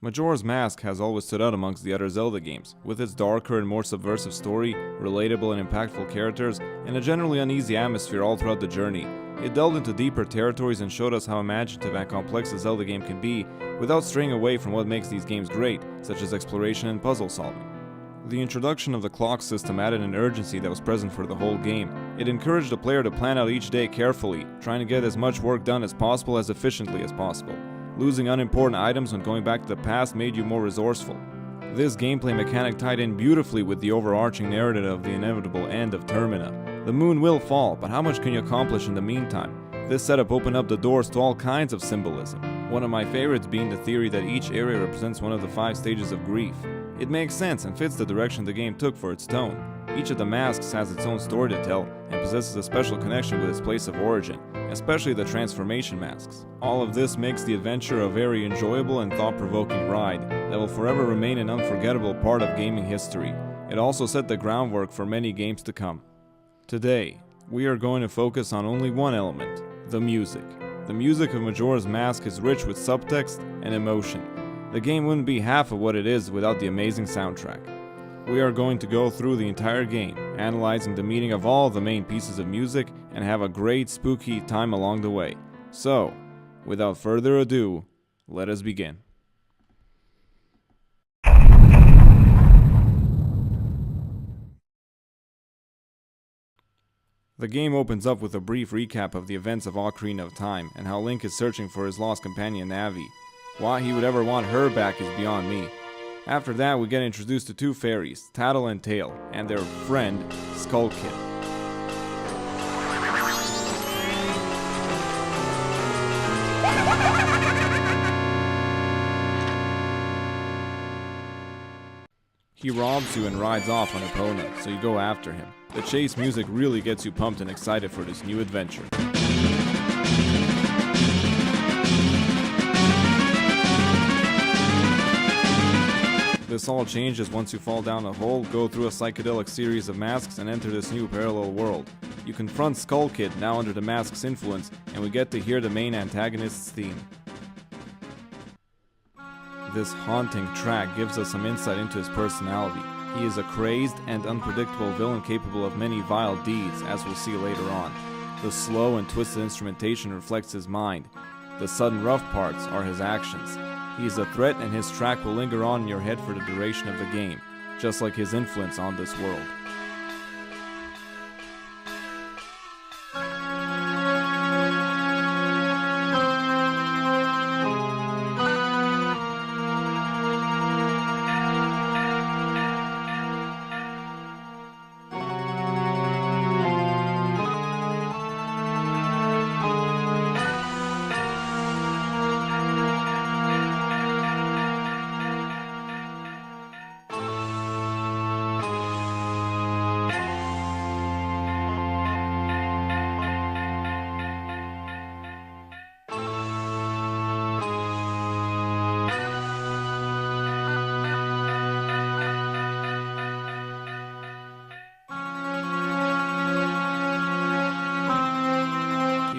Majora's Mask has always stood out amongst the other Zelda games, with its darker and more subversive story, relatable and impactful characters, and a generally uneasy atmosphere all throughout the journey. It delved into deeper territories and showed us how imaginative and complex a Zelda game can be, without straying away from what makes these games great, such as exploration and puzzle solving. The introduction of the clock system added an urgency that was present for the whole game. It encouraged the player to plan out each day carefully, trying to get as much work done as possible as efficiently as possible. Losing unimportant items when going back to the past made you more resourceful. This gameplay mechanic tied in beautifully with the overarching narrative of the inevitable end of Termina. The moon will fall, but how much can you accomplish in the meantime? This setup opened up the doors to all kinds of symbolism. One of my favorites being the theory that each area represents one of the 5 stages of grief. It makes sense and fits the direction the game took for its tone. Each of the masks has its own story to tell and possesses a special connection with its place of origin, especially the transformation masks. All of this makes the adventure a very enjoyable and thought-provoking ride that will forever remain an unforgettable part of gaming history. It also set the groundwork for many games to come. Today, we are going to focus on only one element, the music. The music of Majora's Mask is rich with subtext and emotion. The game wouldn't be half of what it is without the amazing soundtrack. We are going to go through the entire game, analyzing the meaning of all the main pieces of music, and have a great spooky time along the way. So, without further ado, let us begin. The game opens up with a brief recap of the events of Ocarina of Time and how Link is searching for his lost companion Navi. Why he would ever want her back is beyond me. After that, we get introduced to 2 fairies, Tattle and Tail, and their friend, Skull Kid. He robs you and rides off on Epona, so you go after him. The chase music really gets you pumped and excited for this new adventure. This all changes once you fall down a hole, go through a psychedelic series of masks, and enter this new parallel world. You confront Skull Kid, now under the mask's influence, and we get to hear the main antagonist's theme. This haunting track gives us some insight into his personality. He is a crazed and unpredictable villain capable of many vile deeds, as we'll see later on. The slow and twisted instrumentation reflects his mind. The sudden rough parts are his actions. He is a threat, and his track will linger on in your head for the duration of the game, just like his influence on this world.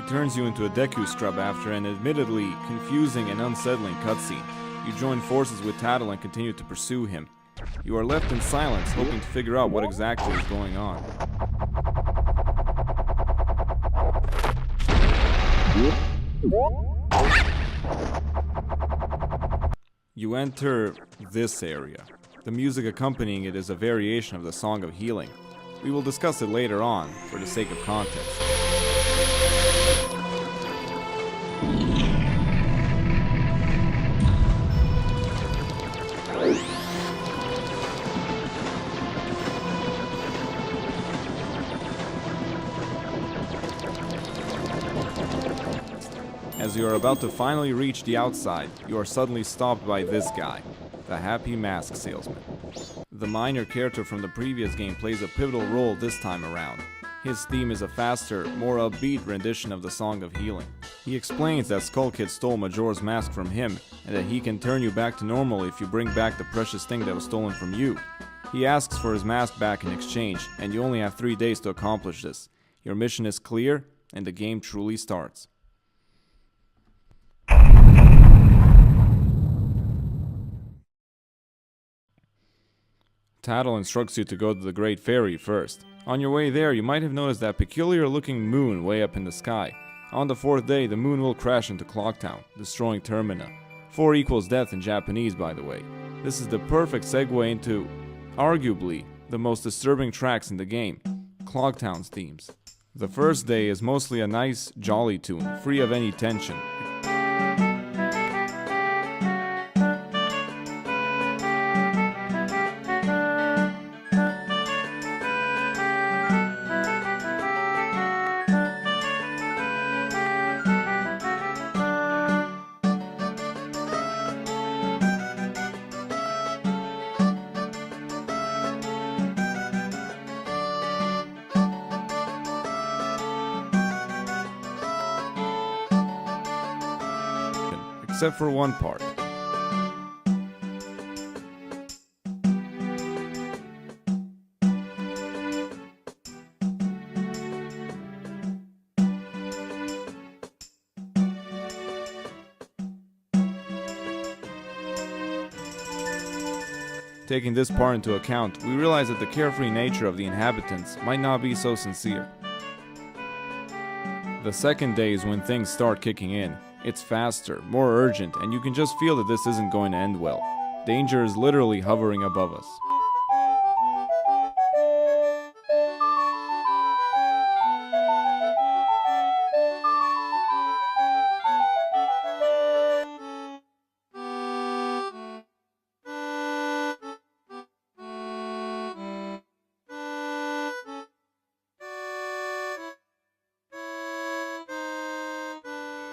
Turns you into a Deku scrub after an admittedly confusing and unsettling cutscene. You join forces with Tattle and continue to pursue him. You are left in silence, hoping to figure out what exactly is going on. You enter this area. The music accompanying it is a variation of the Song of Healing. We will discuss it later on, for the sake of context. As you are about to finally reach the outside, you are suddenly stopped by this guy, the Happy Mask Salesman. The minor character from the previous game plays a pivotal role this time around. His theme is a faster, more upbeat rendition of the Song of Healing. He explains that Skull Kid stole Majora's Mask from him, and that he can turn you back to normal if you bring back the precious thing that was stolen from you. He asks for his mask back in exchange, and you only have 3 days to accomplish this. Your mission is clear, and the game truly starts. Tattle instructs you to go to the Great Ferry first. On your way there, you might have noticed that peculiar-looking moon way up in the sky. On the 4th day, the moon will crash into Clocktown, destroying Termina. 4 equals death in Japanese, by the way. This is the perfect segue into, arguably, the most disturbing tracks in the game, Clocktown's themes. The first day is mostly a nice, jolly tune, free of any tension. Except for one part. Taking this part into account, we realize that the carefree nature of the inhabitants might not be so sincere. The second day is when things start kicking in. It's faster, more urgent, and you can just feel that this isn't going to end well. Danger is literally hovering above us.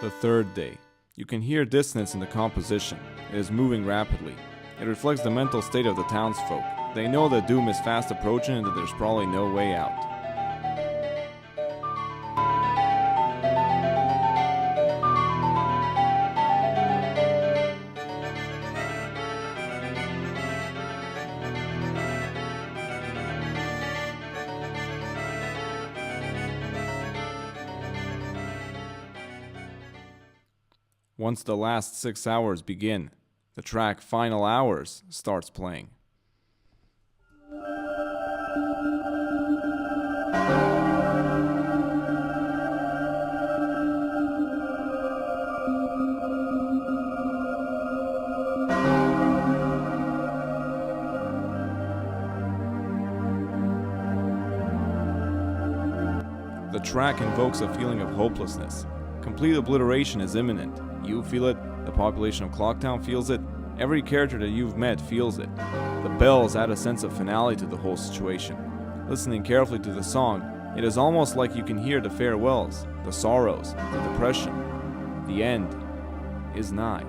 The third day. You can hear dissonance in the composition. It is moving rapidly. It reflects the mental state of the townsfolk. They know that doom is fast approaching and that there's probably no way out. Once the last 6 hours begin, the track Final Hours starts playing. The track invokes a feeling of hopelessness. Complete obliteration is imminent. You feel it, the population of Clocktown feels it, every character that you've met feels it. The bells add a sense of finality to the whole situation. Listening carefully to the song, it is almost like you can hear the farewells, the sorrows, the depression. The end is nigh.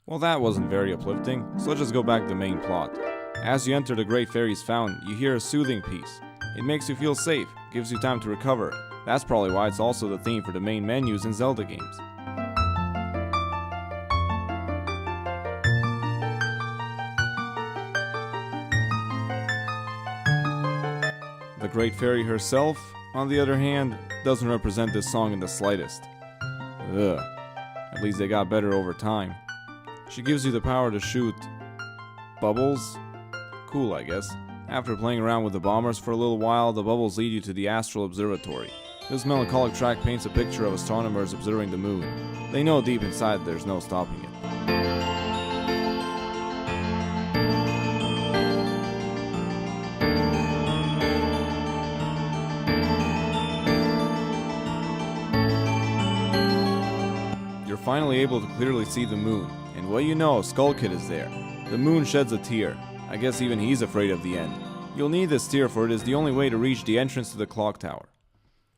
Well, that wasn't very uplifting, so let's just go back to the main plot. As you enter the Great Fairy's fountain, you hear a soothing piece. It makes you feel safe, gives you time to recover. That's probably why it's also the theme for the main menus in Zelda games. The Great Fairy herself, on the other hand, doesn't represent this song in the slightest. Ugh. At least they got better over time. She gives you the power to shoot bubbles? Cool, I guess. After playing around with the bombers for a little while, the bubbles lead you to the Astral Observatory. This melancholic track paints a picture of astronomers observing the moon. They know deep inside there's no stopping it. You're finally able to clearly see the moon. And what you know, Skull Kid is there. The moon sheds a tear. I guess even he's afraid of the end. You'll need this tear, for it is the only way to reach the entrance to the clock tower.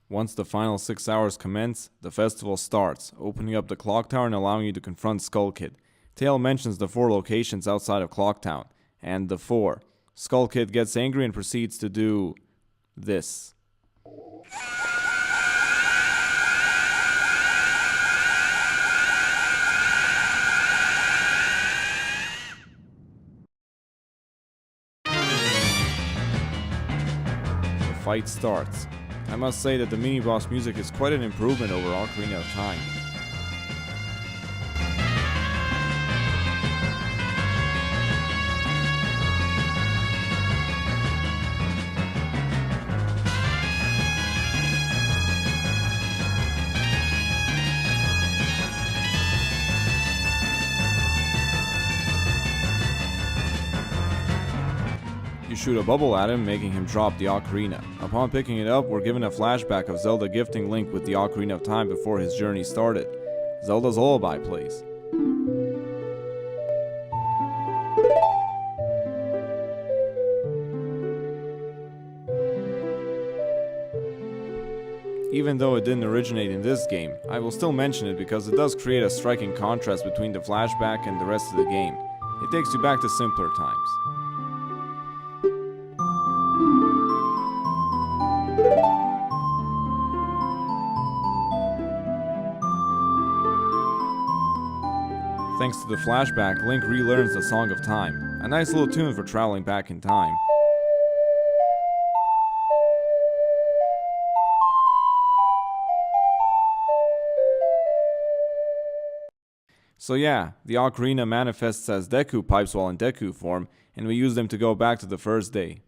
Once the final 6 hours commence, the festival starts, opening up the clock tower and allowing you to confront Skull Kid. Tail mentions the 4 locations outside of Clocktown, and the 4. Skull Kid gets angry and proceeds to do this. fight starts. I must say that the mini-boss music is quite an improvement over Ocarina of Time. You shoot a bubble at him, making him drop the ocarina. Upon picking it up, we're given a flashback of Zelda gifting Link with the Ocarina of Time before his journey started. Zelda's lullaby plays. Even though it didn't originate in this game, I will still mention it because it does create a striking contrast between the flashback and the rest of the game. It takes you back to simpler times. Thanks to the flashback, Link relearns the Song of Time, a nice little tune for traveling back in time. So yeah, the ocarina manifests as Deku pipes while in Deku form, and we use them to go back to the first day.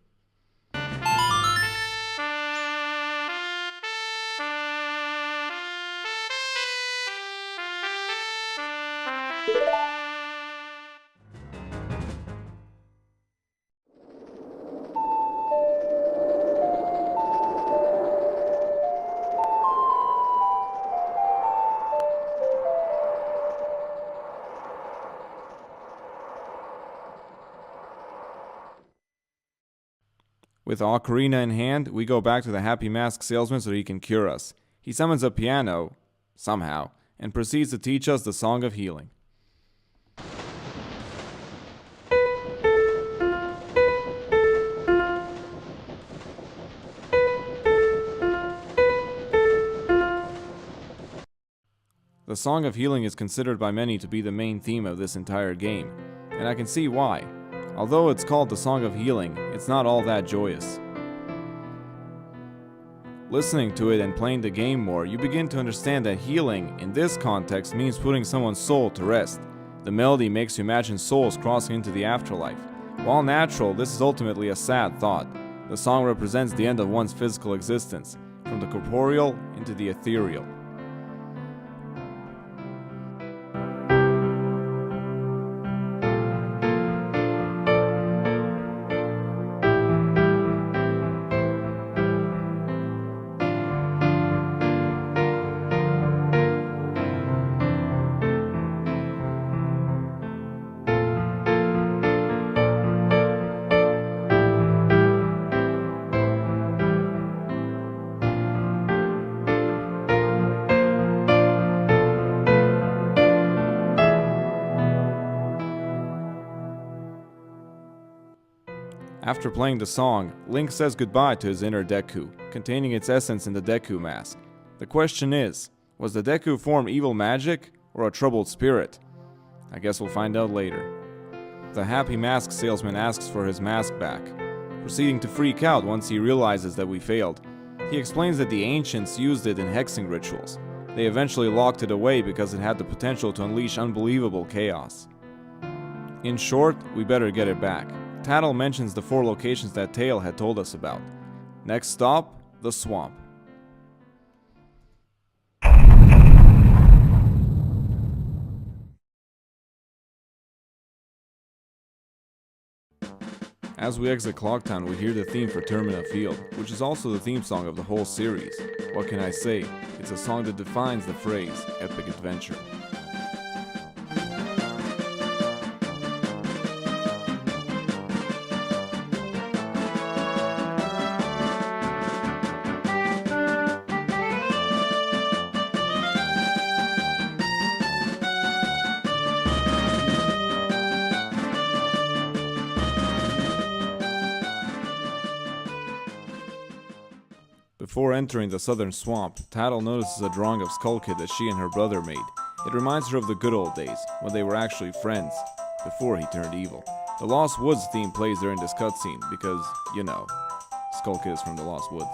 With Ocarina in hand, we go back to the Happy Mask salesman so he can cure us. He summons a piano, somehow, and proceeds to teach us the Song of Healing. The Song of Healing is considered by many to be the main theme of this entire game, and I can see why. Although it's called the Song of Healing, it's not all that joyous. Listening to it and playing the game more, you begin to understand that healing, in this context, means putting someone's soul to rest. The melody makes you imagine souls crossing into the afterlife. While natural, this is ultimately a sad thought. The song represents the end of one's physical existence, from the corporeal into the ethereal. After playing the song, Link says goodbye to his inner Deku, containing its essence in the Deku mask. The question is, was the Deku form evil magic or a troubled spirit? I guess we'll find out later. The Happy Mask salesman asks for his mask back, proceeding to freak out once he realizes that we failed. He explains that the ancients used it in hexing rituals. They eventually locked it away because it had the potential to unleash unbelievable chaos. In short, we better get it back. Tattle mentions the 4 locations that Tail had told us about. Next stop, the swamp. As we exit Clocktown, we hear the theme for Termina Field, which is also the theme song of the whole series. What can I say? It's a song that defines the phrase, epic adventure. Before entering the southern swamp, Tattle notices a drawing of Skull Kid that she and her brother made. It reminds her of the good old days, when they were actually friends, before he turned evil. The Lost Woods theme plays during this cutscene because, you know. Skull Kid is from the Lost Woods.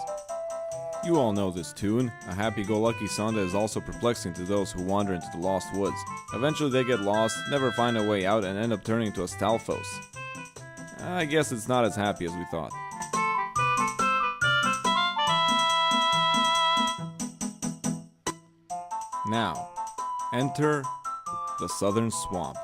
You all know this tune, a happy-go-lucky song that is also perplexing to those who wander into the Lost Woods. Eventually they get lost, never find a way out, and end up turning into a Stalfos. I guess it's not as happy as we thought. Now, enter the Southern Swamp.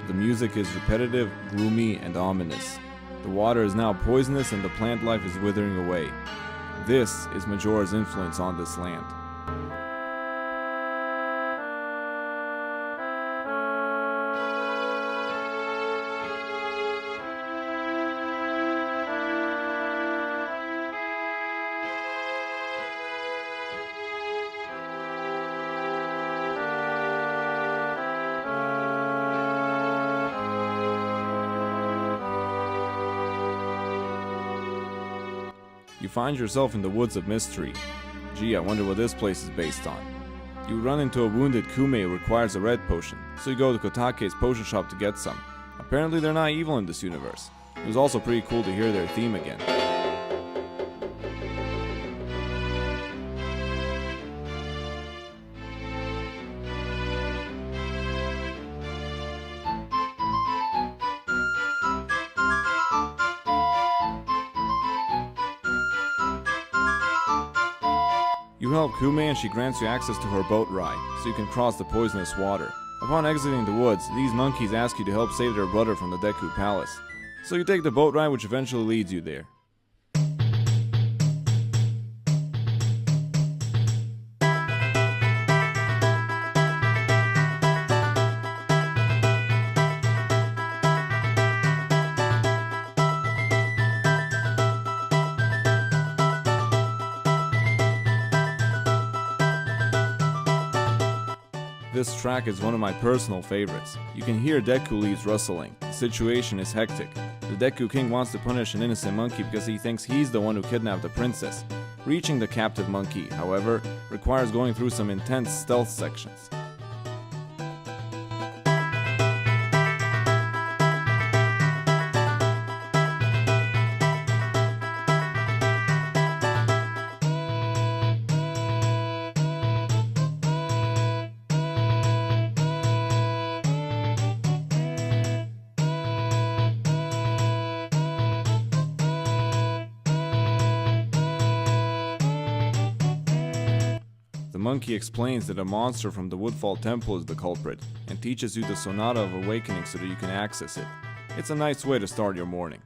The music is repetitive, gloomy, and ominous. The water is now poisonous and the plant life is withering away. This is Majora's influence on this land. You find yourself in the Woods of Mystery. Gee, I wonder what this place is based on. You run into a wounded Kume who requires a red potion, so you go to Kotake's potion shop to get some. Apparently they're not evil in this universe. It was also pretty cool to hear their theme again. You help Kume and she grants you access to her boat ride, so you can cross the poisonous water. Upon exiting the woods, these monkeys ask you to help save their brother from the Deku Palace. So you take the boat ride, which eventually leads you there. This track is one of my personal favorites. You can hear Deku leaves rustling. The situation is hectic. The Deku King wants to punish an innocent monkey because he thinks he's the one who kidnapped the princess. Reaching the captive monkey, however, requires going through some intense stealth sections. The monkey explains that a monster from the Woodfall Temple is the culprit, and teaches you the Sonata of Awakening so that you can access it. It's a nice way to start your morning.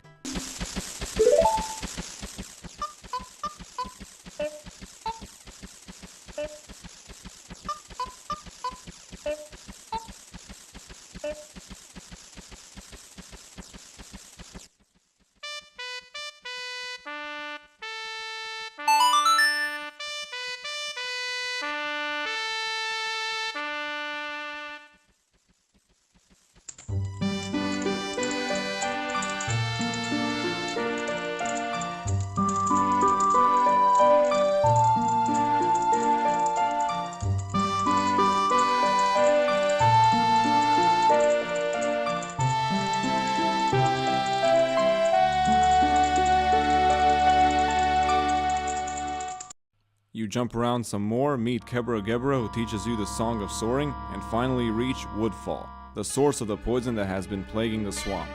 You jump around some more, meet Kebra Gebra who teaches you the Song of Soaring, and finally reach Woodfall, the source of the poison that has been plaguing the swamp.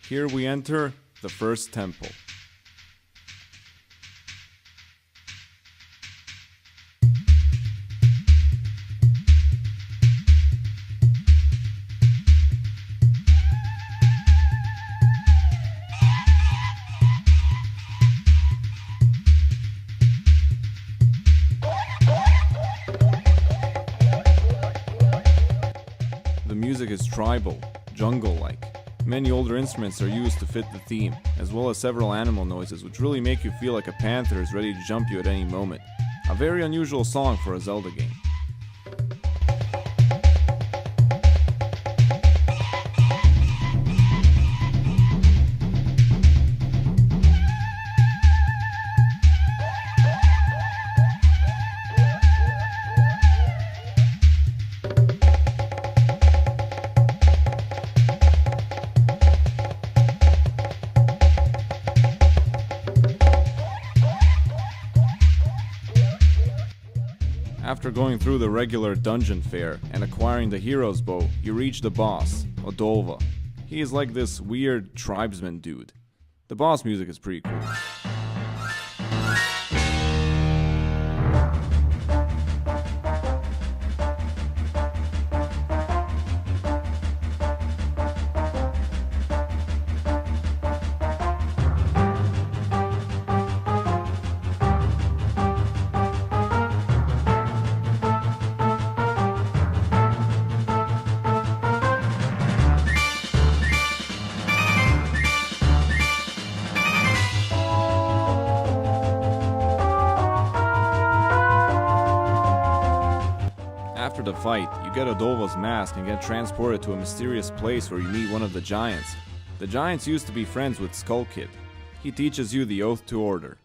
Here we enter the first temple. is tribal, jungle-like. Many older instruments are used to fit the theme, as well as several animal noises which really make you feel like a panther is ready to jump you at any moment. A very unusual song for a Zelda game. After going through the regular dungeon fare and acquiring the hero's bow, you reach the boss, Odolva. He is like this weird tribesman dude. The boss music is pretty cool. After the fight, you get Odolva's mask and get transported to a mysterious place where you meet one of the giants. The giants used to be friends with Skull Kid. He teaches you the Oath to Order.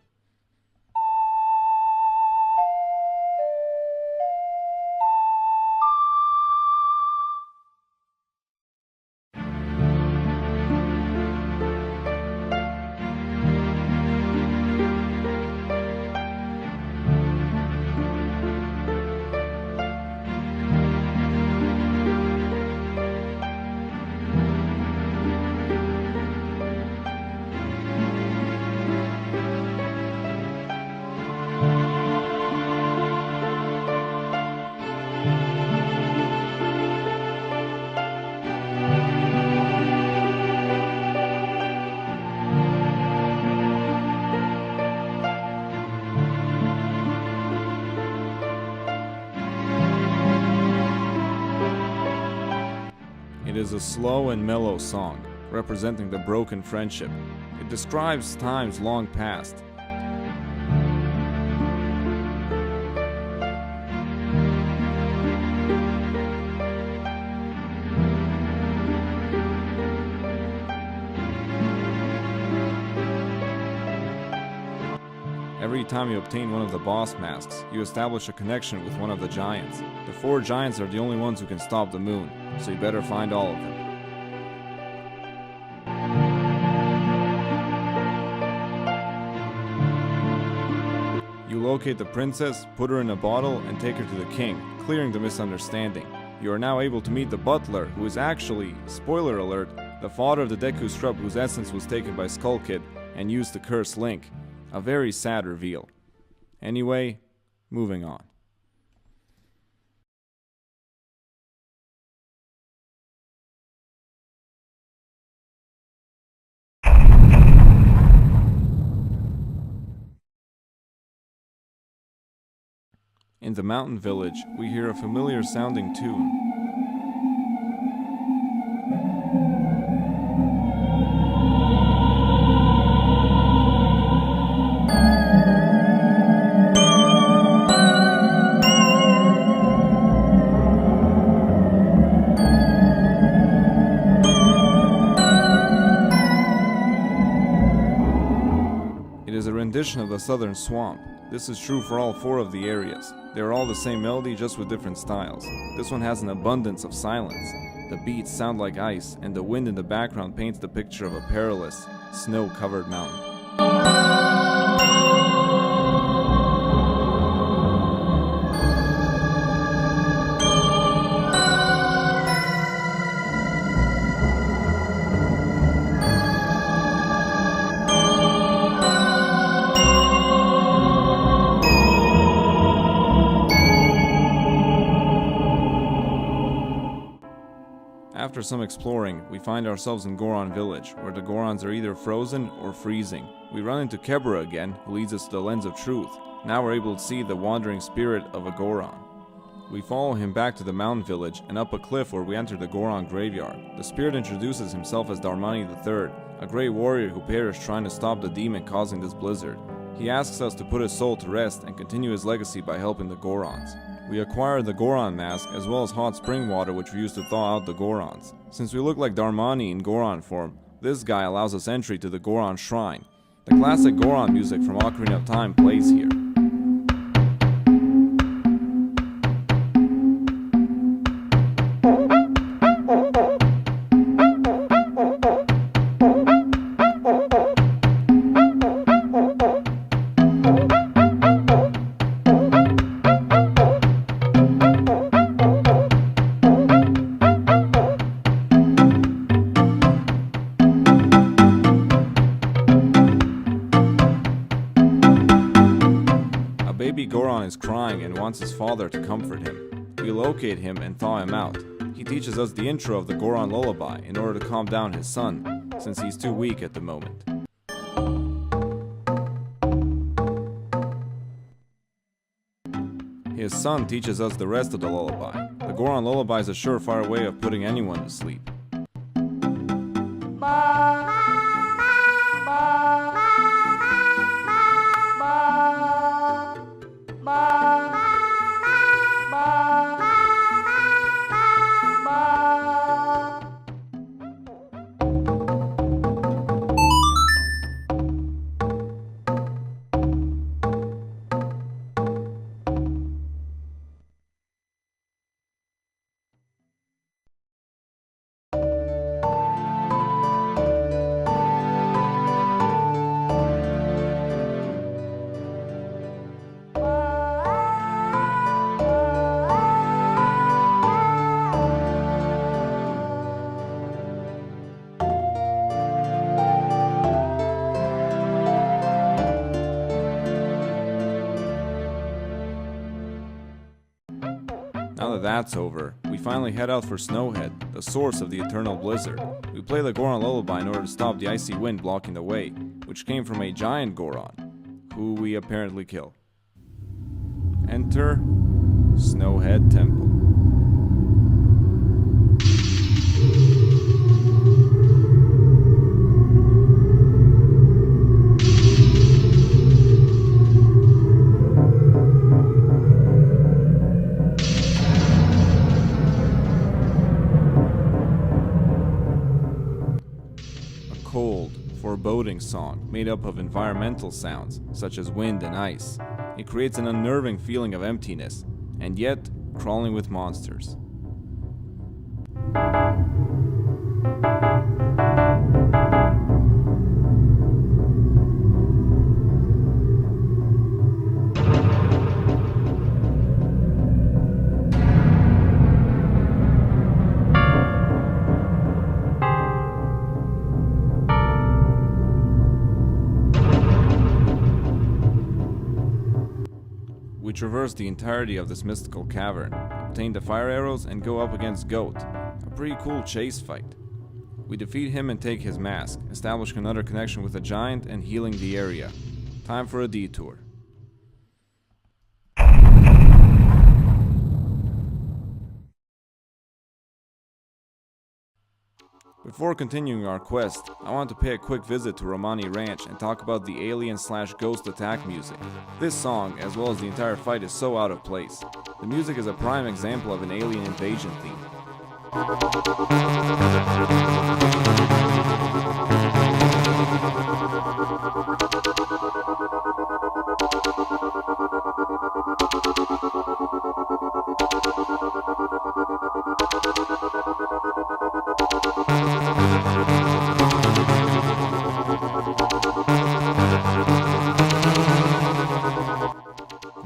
It is a slow and mellow song, representing the broken friendship. It describes times long past. Every time you obtain one of the boss masks, you establish a connection with one of the giants. The 4 giants are the only ones who can stop the moon, so you better find all of them. You locate the princess, put her in a bottle, and take her to the king, clearing the misunderstanding. You are now able to meet the butler, who is actually, spoiler alert, the father of the Deku Strub whose essence was taken by Skull Kid and used to curse Link. A very sad reveal. Anyway, moving on. In the mountain village, we hear a familiar sounding tune. It is a rendition of the Southern Swamp. This is true for all 4 of the areas. They are all the same melody, just with different styles. This one has an abundance of silence. The beats sound like ice, and the wind in the background paints the picture of a perilous, snow-covered mountain. After some exploring, we find ourselves in Goron Village, where the Gorons are either frozen or freezing. We run into Kebra again, who leads us to the Lens of Truth. Now we're able to see the wandering spirit of a Goron. We follow him back to the mountain village and up a cliff where we enter the Goron graveyard. The spirit introduces himself as Darmani III, a great warrior who perished trying to stop the demon causing this blizzard. He asks us to put his soul to rest and continue his legacy by helping the Gorons. We acquire the Goron mask as well as hot spring water which we use to thaw out the Gorons. Since we look like Darmani in Goron form, this guy allows us entry to the Goron shrine. The classic Goron music from Ocarina of Time plays here. Baby Goron is crying and wants his father to comfort him. We locate him and thaw him out. He teaches us the intro of the Goron lullaby in order to calm down his son, since he's too weak at the moment. His son teaches us the rest of the lullaby. The Goron lullaby is a surefire way of putting anyone to sleep. Now that that's over, we finally head out for Snowhead, the source of the eternal blizzard. We play the Goron lullaby in order to stop the icy wind blocking the way, which came from a giant Goron, who we apparently kill. Enter Snowhead Temple. Cold, foreboding song made up of environmental sounds such as wind and ice. It creates an unnerving feeling of emptiness, and yet crawling with monsters. We traverse the entirety of this mystical cavern, obtain the fire arrows, and go up against Goat, a pretty cool chase fight. We defeat him and take his mask, establishing another connection with the giant and healing the area. Time for a detour. Before continuing our quest, I want to pay a quick visit to Romani Ranch and talk about the alien/ghost attack music. This song, as well as the entire fight, is so out of place. The music is a prime example of an alien invasion theme.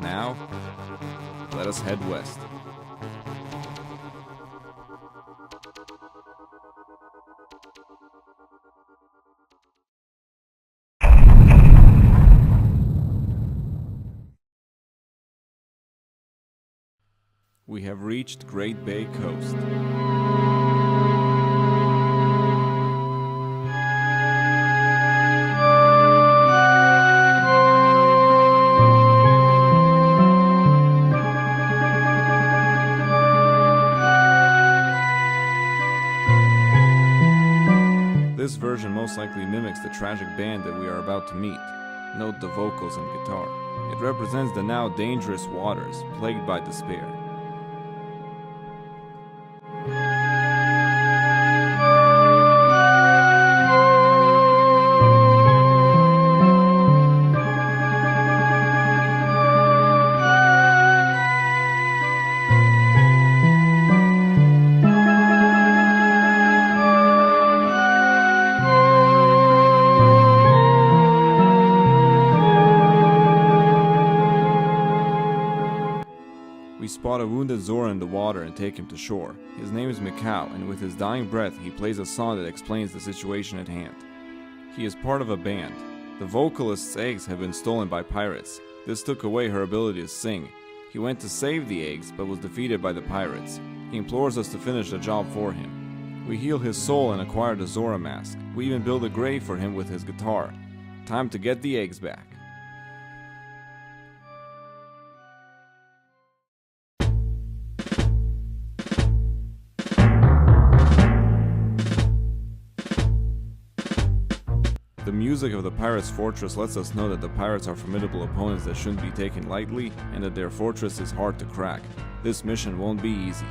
Now, let us head west. We have reached Great Bay Coast. version most likely mimics the tragic band that we are about to meet. Note the vocals and guitar. It represents the now dangerous waters, plagued by despair. We spot a wounded Zora in the water and take him to shore. His name is Mikau, and with his dying breath, he plays a song that explains the situation at hand. He is part of a band. The vocalist's eggs have been stolen by pirates. This took away her ability to sing. He went to save the eggs, but was defeated by the pirates. He implores us to finish the job for him. We heal his soul and acquire the Zora mask. We even build a grave for him with his guitar. Time to get the eggs back. The music of the pirates' fortress lets us know that the pirates are formidable opponents that shouldn't be taken lightly, and that their fortress is hard to crack. This mission won't be easy.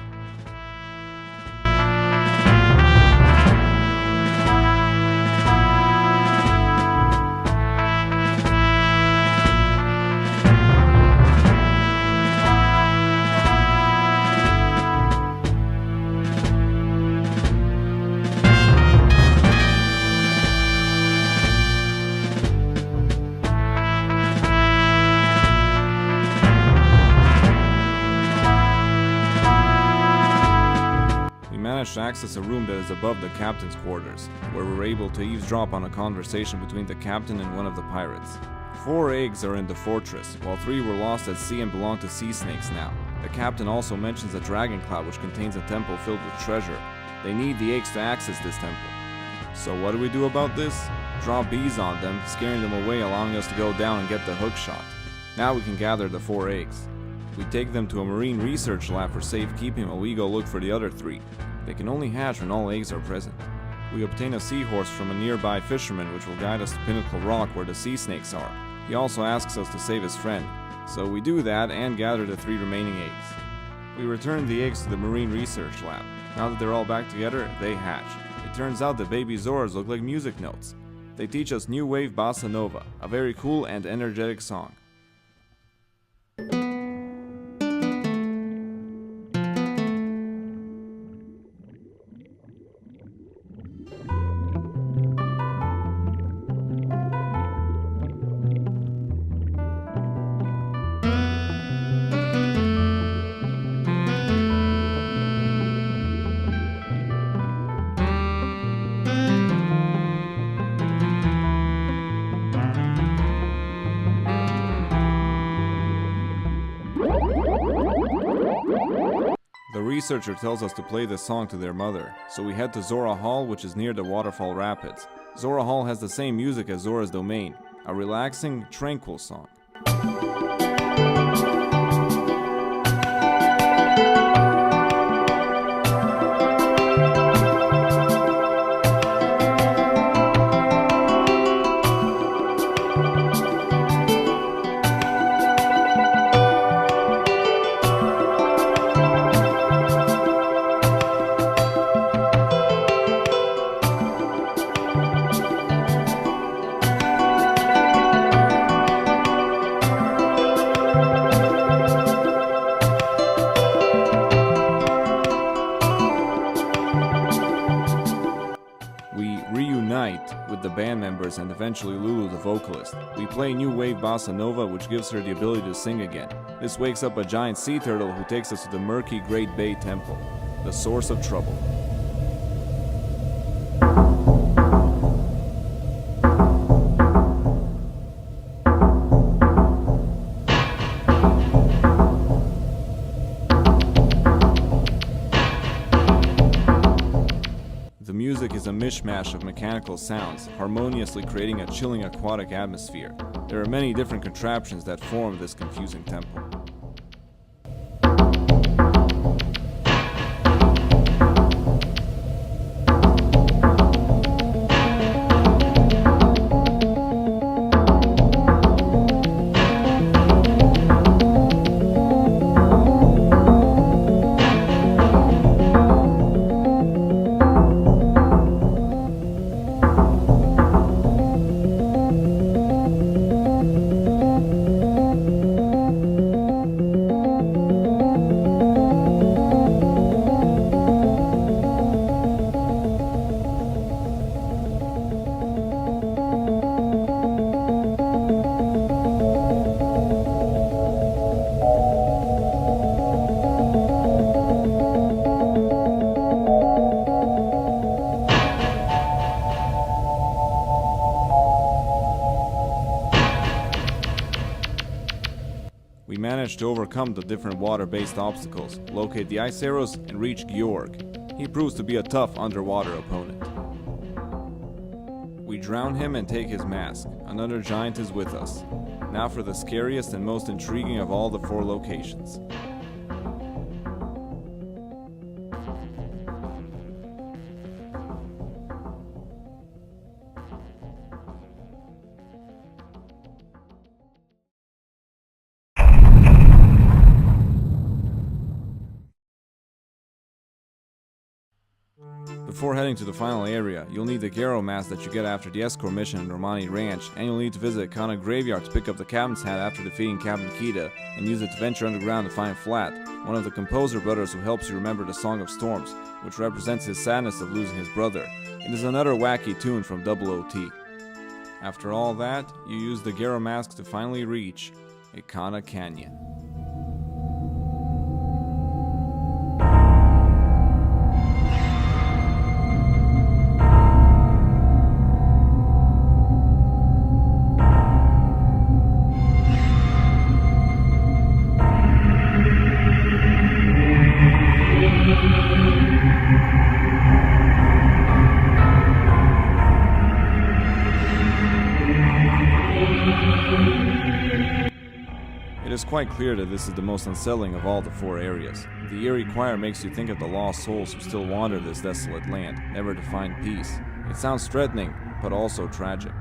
To access a room that is above the captain's quarters, where we're able to eavesdrop on a conversation between the captain and one of the pirates. 4 eggs are in the fortress, while 3 were lost at sea and belong to sea snakes now. The captain also mentions a dragon cloud which contains a temple filled with treasure. They need the eggs to access this temple. So what do we do about this? Draw bees on them, scaring them away, allowing us to go down and get the hook shot. Now we can gather the 4 eggs. We take them to a marine research lab for safekeeping while we go look for the other 3. They can only hatch when all eggs are present. We obtain a seahorse from a nearby fisherman which will guide us to Pinnacle Rock where the sea snakes are. He also asks us to save his friend. So we do that and gather the 3 remaining eggs. We return the eggs to the marine research lab. Now that they're all back together, they hatch. It turns out that baby Zoras look like music notes. They teach us new wave bossa nova, a very cool and energetic song. The researcher tells us to play this song to their mother, so we head to Zora Hall, which is near the waterfall rapids. Zora Hall has the same music as Zora's Domain, a relaxing, tranquil song. With the band members and eventually Lulu the vocalist. We play new wave bossa nova which gives her the ability to sing again. This wakes up a giant sea turtle who takes us to the murky Great Bay Temple, the source of trouble. The music is a mishmash of mechanical sounds, harmoniously creating a chilling aquatic atmosphere. There are many different contraptions that form this confusing temple. We managed to overcome the different water-based obstacles, locate the ice arrows, and reach Georg. He proves to be a tough underwater opponent. We drown him and take his mask. Another giant is with us. Now for the scariest and most intriguing of all the 4 locations. Before heading to the final area, you'll need the Garo mask that you get after the escort mission in Romani Ranch, and you'll need to visit Kana Graveyard to pick up the captain's hat after defeating Captain Kita, and use it to venture underground to find Flat, one of the composer brothers who helps you remember the Song of Storms, which represents his sadness of losing his brother. It is another wacky tune from Double OT. After all that, you use the Garo mask to finally reach Ikana Canyon. It is quite clear that this is the most unsettling of all the 4 areas. The eerie choir makes you think of the lost souls who still wander this desolate land, never to find peace. It sounds threatening, but also tragic.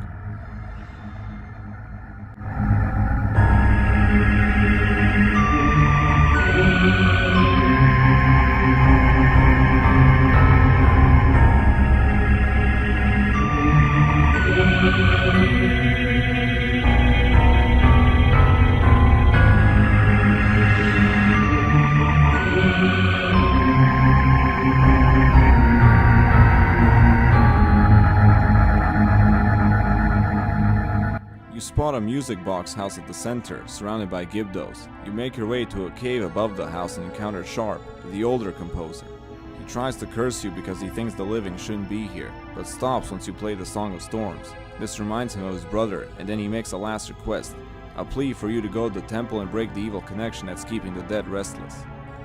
You spot a music box house at the center, surrounded by Gibdos. You make your way to a cave above the house and encounter Sharp, the older composer. He tries to curse you because he thinks the living shouldn't be here, but stops once you play the Song of Storms. This reminds him of his brother, and then he makes a last request, a plea for you to go to the temple and break the evil connection that's keeping the dead restless.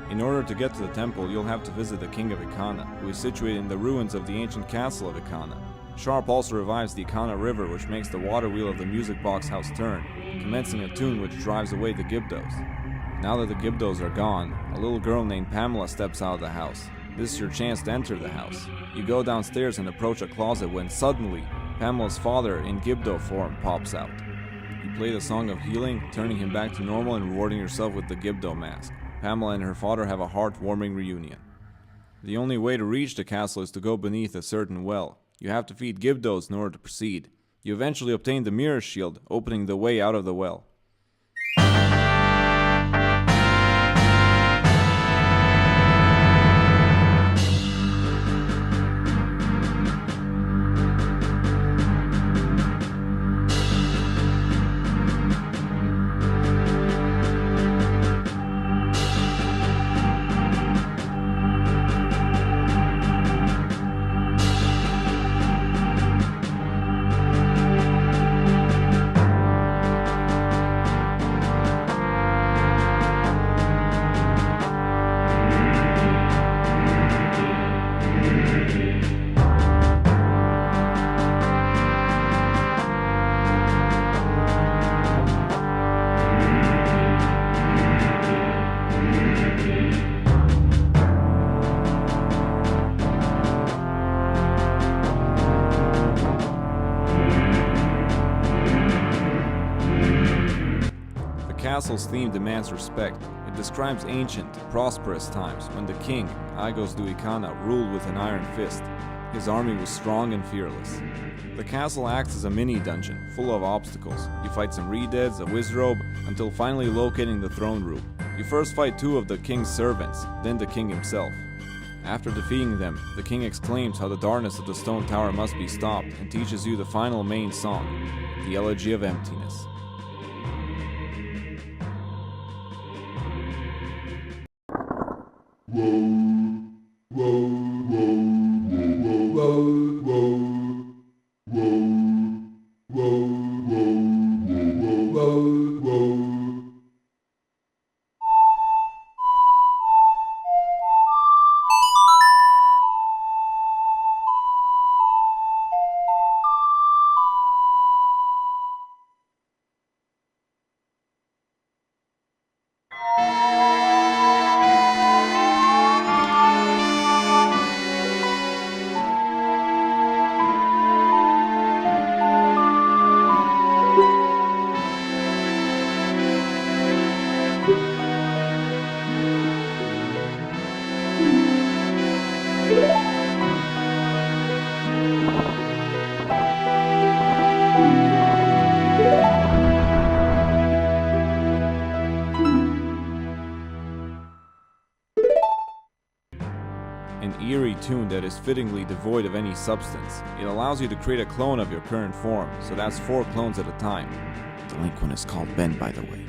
In order to get to the temple, you'll have to visit the King of Ikana, who is situated in the ruins of the ancient castle of Ikana. Sharp also revives the Ikana River, which makes the water wheel of the music box house turn, commencing a tune which drives away the Gibdos. Now that the Gibdos are gone, a little girl named Pamela steps out of the house. This is your chance to enter the house. You go downstairs and approach a closet when suddenly, Pamela's father in Gibdo form pops out. You play the Song of Healing, turning him back to normal and rewarding yourself with the Gibdo mask. Pamela and her father have a heartwarming reunion. The only way to reach the castle is to go beneath a certain well. You have to feed Gibdos in order to proceed. You eventually obtain the mirror shield, opening the way out of the well. The castle's theme demands respect. It describes ancient, prosperous times when the king, Aigos Duikana, ruled with an iron fist. His army was strong and fearless. The castle acts as a mini-dungeon, full of obstacles. You fight some Redeads, a Wizrobe, until finally locating the throne room. You first fight 2 of the king's servants, then the king himself. After defeating them, the king exclaims how the darkness of the stone tower must be stopped and teaches you the final main song, the Elegy of Emptiness. eerie tune that is fittingly devoid of any substance. It allows you to create a clone of your current form, so that's 4 clones at a time. The Delinquent is called Ben, by the way.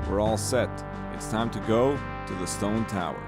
We're all set. It's time to go to the Stone Tower.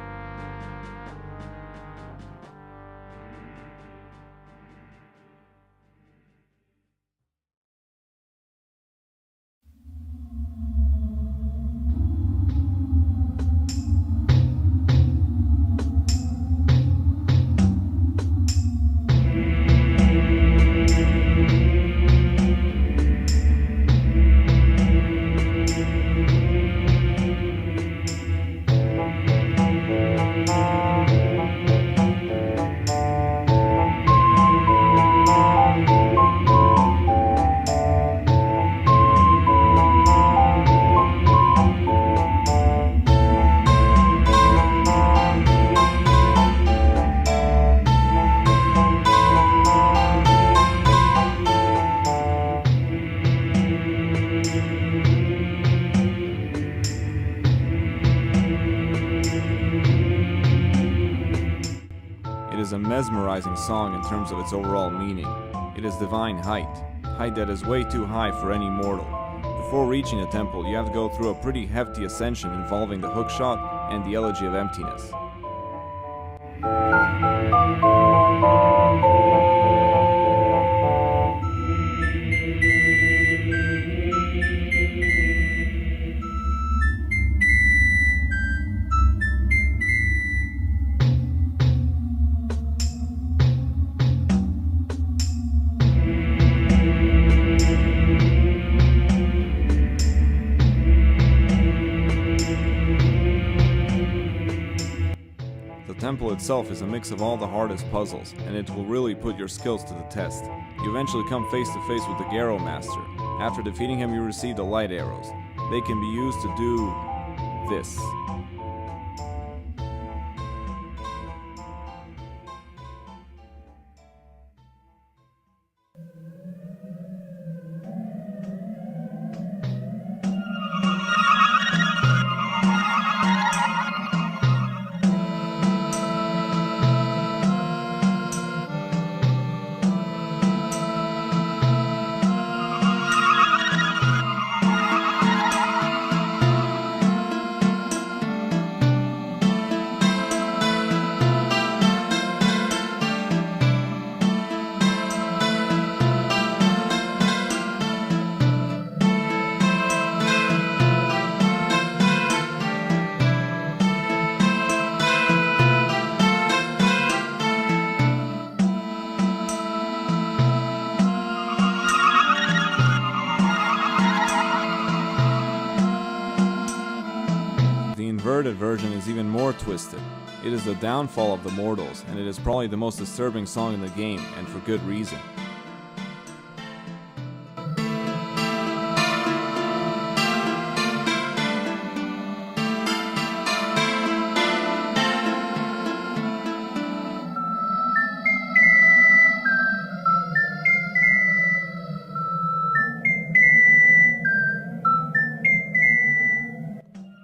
It is a mesmerizing song in terms of its overall meaning. It is divine height that is way too high for any mortal. Before reaching the temple, you have to go through a pretty hefty ascension involving the hookshot and the elegy of emptiness. The temple itself is a mix of all the hardest puzzles, and it will really put your skills to the test. You eventually come face to face with the Garrow Master. After defeating him, you receive the light arrows. They can be used to do this. The inverted version is even more twisted. It is the downfall of the mortals, and it is probably the most disturbing song in the game, and for good reason.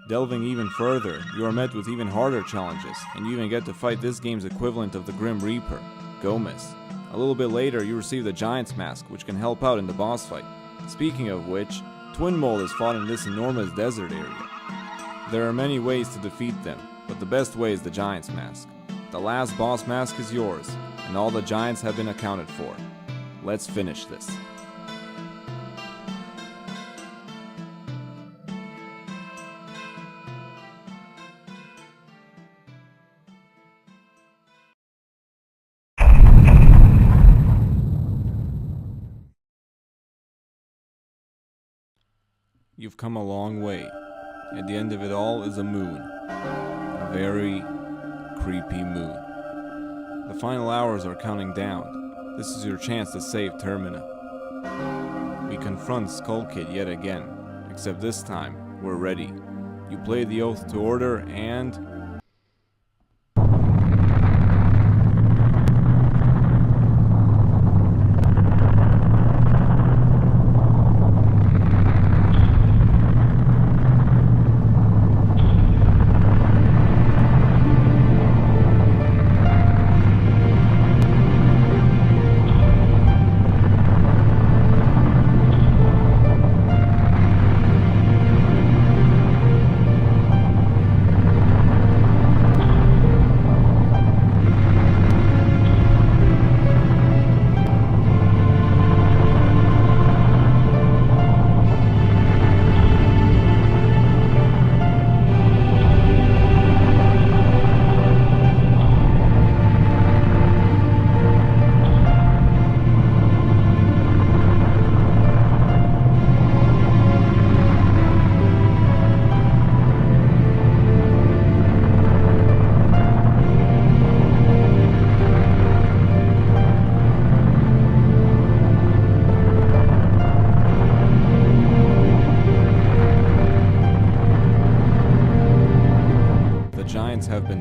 Delving even further, you are met with even harder challenges, and you even get to fight this game's equivalent of the Grim Reaper, Gomez. A little bit later, you receive the Giant's Mask, which can help out in the boss fight. Speaking of which, Twin Mole is fought in this enormous desert area. There are many ways to defeat them, but the best way is the Giant's Mask. The last boss mask is yours, and all the giants have been accounted for. Let's finish this. You've come a long way. At the end of it all is a moon. A very creepy moon. The final hours are counting down. This is your chance to save Termina. We confront Skull Kid yet again, except this time, we're ready. You play the oath to order and...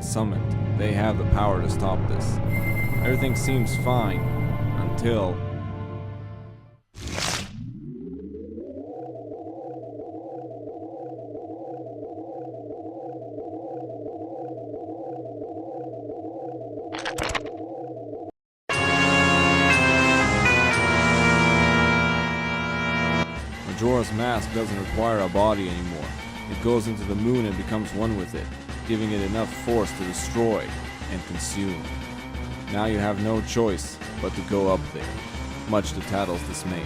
been summoned. They have the power to stop this. Everything seems fine until... Majora's Mask doesn't require a body anymore. It goes into the moon and becomes one with it, giving it enough force to destroy and consume. Now you have no choice but to go up there, much to Tattle's dismay.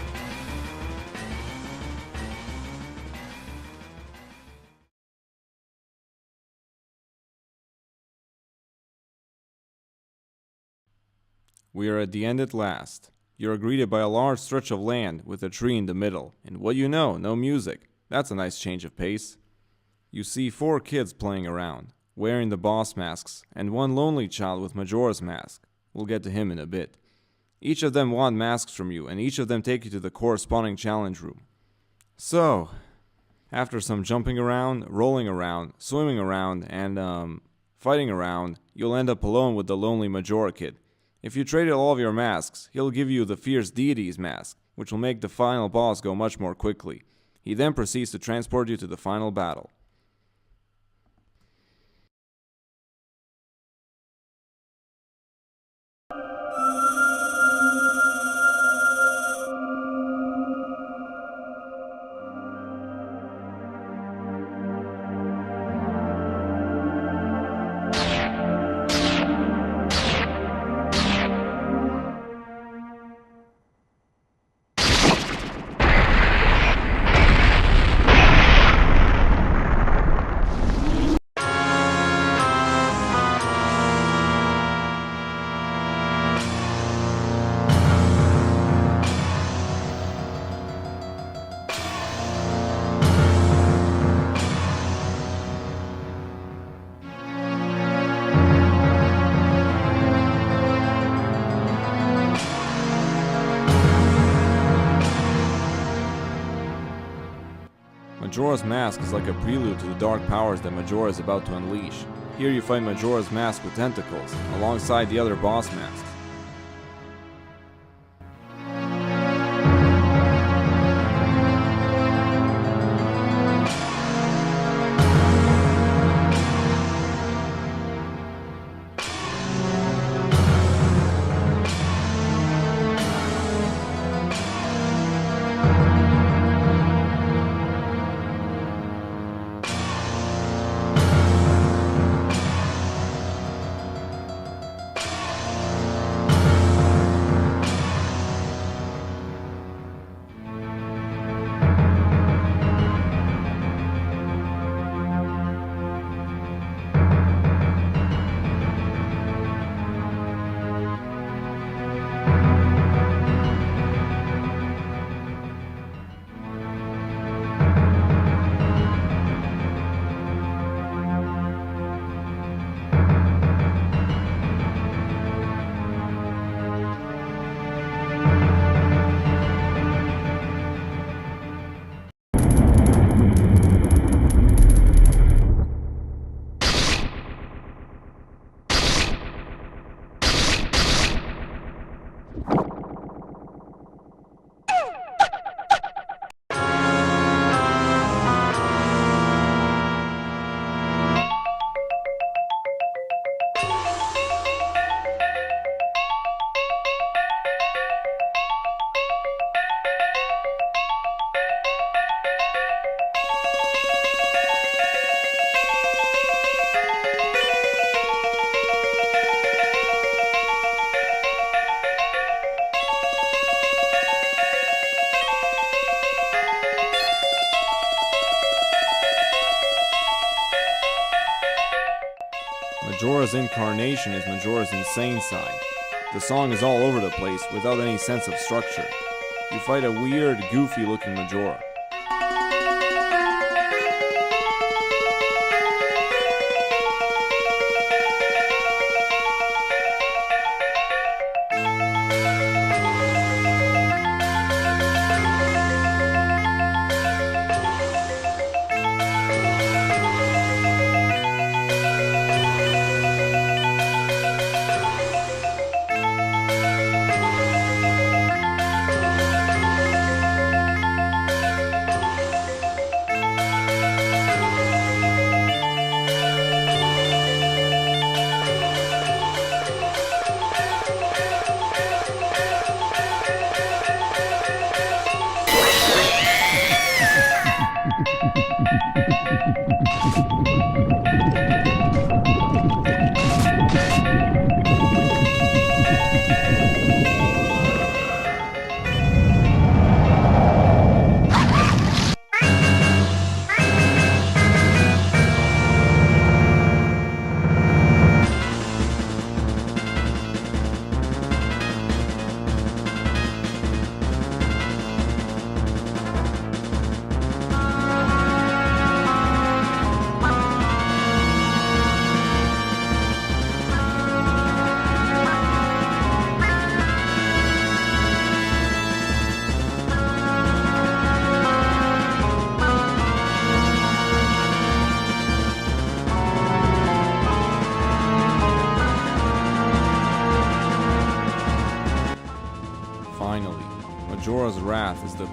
We are at the end at last. You are greeted by a large stretch of land with a tree in the middle, and what you know, no music. That's a nice change of pace. You see 4 kids playing around, wearing the boss masks, and one lonely child with Majora's Mask. We'll get to him in a bit. Each of them want masks from you, and each of them take you to the corresponding challenge room. So, after some jumping around, rolling around, swimming around, and fighting around, you'll end up alone with the lonely Majora kid. If you traded all of your masks, he'll give you the Fierce Deity's mask, which will make the final boss go much more quickly. He then proceeds to transport you to the final battle. Majora's Mask is like a prelude to the dark powers that Majora is about to unleash. Here you fight Majora's Mask with tentacles, alongside the other boss masks. Majora's incarnation is Majora's insane side. The song is all over the place without any sense of structure. You fight a weird, goofy looking Majora.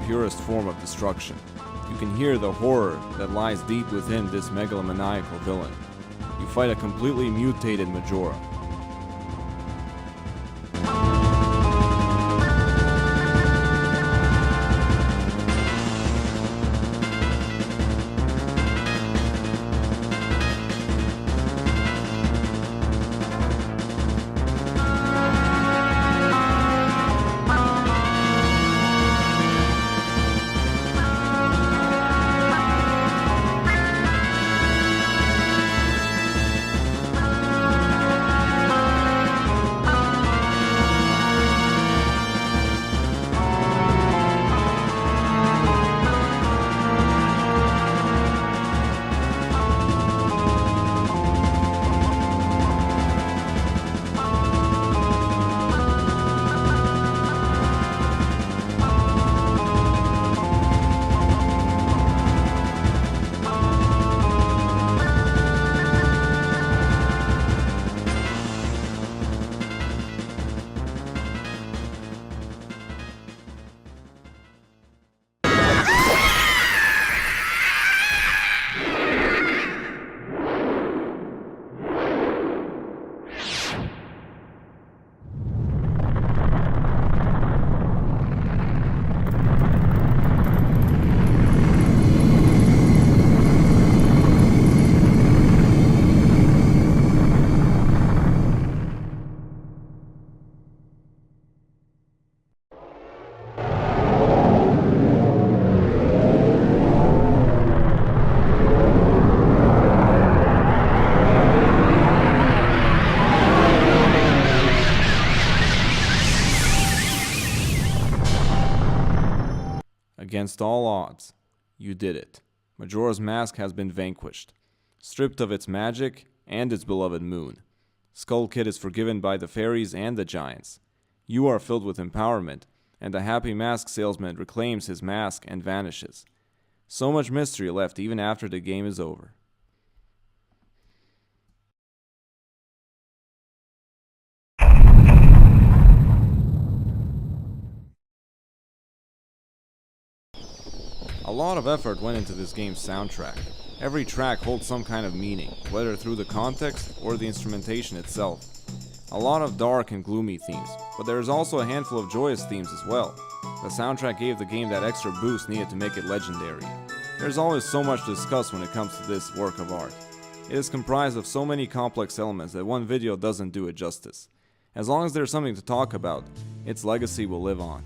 purest form of destruction. You can hear the horror that lies deep within this megalomaniacal villain. You fight a completely mutated Majora. Against all odds, you did it. Majora's Mask has been vanquished, stripped of its magic and its beloved moon. Skull Kid is forgiven by the fairies and the giants. You are filled with empowerment, and the happy mask salesman reclaims his mask and vanishes. So much mystery left even after the game is over. A lot of effort went into this game's soundtrack. Every track holds some kind of meaning, whether through the context or the instrumentation itself. A lot of dark and gloomy themes, but there is also a handful of joyous themes as well. The soundtrack gave the game that extra boost needed to make it legendary. There's always so much to discuss when it comes to this work of art. It is comprised of so many complex elements that one video doesn't do it justice. As long as there's something to talk about, its legacy will live on.